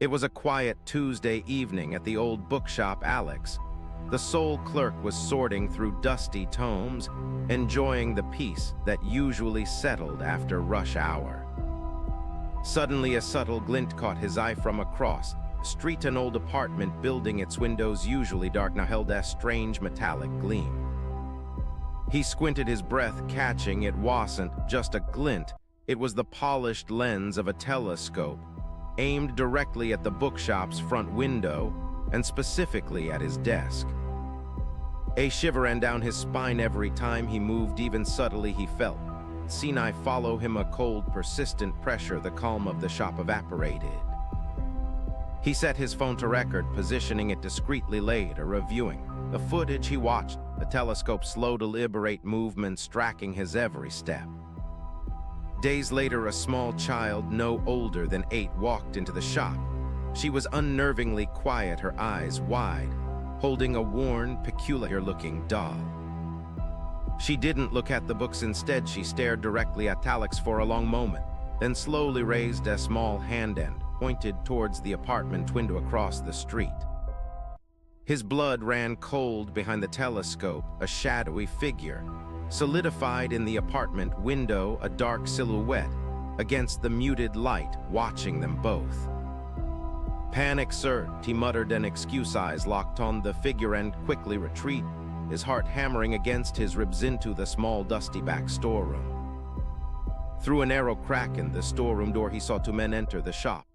It was a quiet Tuesday evening at the old bookshop Alex. The sole clerk was sorting through dusty tomes, enjoying the peace that usually settled after rush hour. Suddenly a subtle glint caught his eye from across the street. An old apartment building, its windows usually dark, now held a strange metallic gleam. He squinted, his breath catching. It wasn't just a glint, it was the polished lens of a telescope, aimed directly at the bookshop's front window, and specifically at his desk. A shiver ran down his spine every time he moved, even subtly he felt Sinai follow him, a cold, persistent pressure. The calm of the shop evaporated. He set his phone to record, positioning it discreetly. Later, reviewing the footage, he watched the telescope slow, deliberate movements tracking his every step. Days later, a small child, no older than 8, walked into the shop. She was unnervingly quiet, her eyes wide, holding a worn, peculiar-looking doll. She didn't look at the books. Instead, she stared directly at Alex for a long moment, then slowly raised a small hand and pointed towards the apartment window across the street. His blood ran cold. Behind the telescope, a shadowy figure solidified in the apartment window, a dark silhouette against the muted light, watching them both. Panic surged. He muttered an excuse, eyes locked on the figure, and quickly retreated, his heart hammering against his ribs. Into the small, dusty back storeroom. Through a narrow crack in the storeroom door, he saw 2 men enter the shop.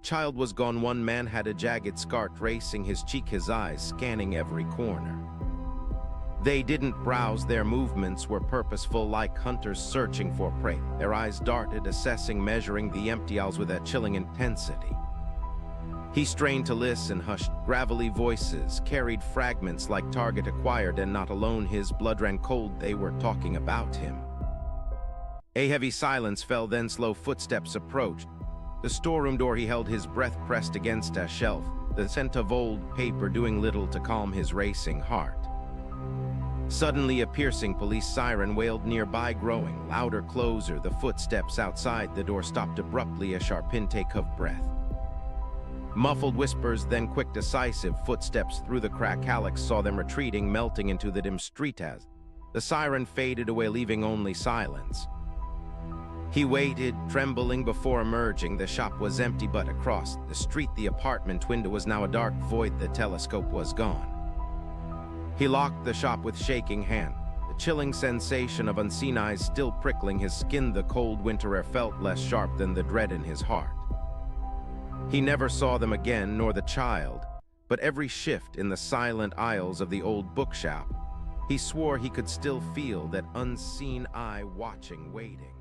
Child was gone. One man had a jagged scar tracing his cheek, his eyes scanning every corner. They didn't browse, their movements were purposeful, like hunters searching for prey. Their eyes darted, assessing, measuring the empty aisles with a chilling intensity. He strained to listen. Hushed, gravelly voices carried fragments like target acquired, and not alone. His blood ran cold. They were talking about him. A heavy silence fell, then slow footsteps approached. The storeroom door, he held his breath, pressed against a shelf, the scent of old paper doing little to calm his racing heart. Suddenly a piercing police siren wailed nearby, growing louder, closer. The footsteps outside the door stopped abruptly, a sharp intake of breath. Muffled whispers, then quick, decisive footsteps through the crack. Alex saw them retreating, melting into the dim street as the siren faded away, leaving only silence. He waited, trembling, before emerging. The shop was empty, but across the street, the apartment window was now a dark void. The telescope was gone. He locked the shop with shaking hand, the chilling sensation of unseen eyes still prickling his skin. The cold winter air felt less sharp than the dread in his heart. He never saw them again, nor the child, but every shift in the silent aisles of the old bookshop, he swore he could still feel that unseen eye watching, waiting.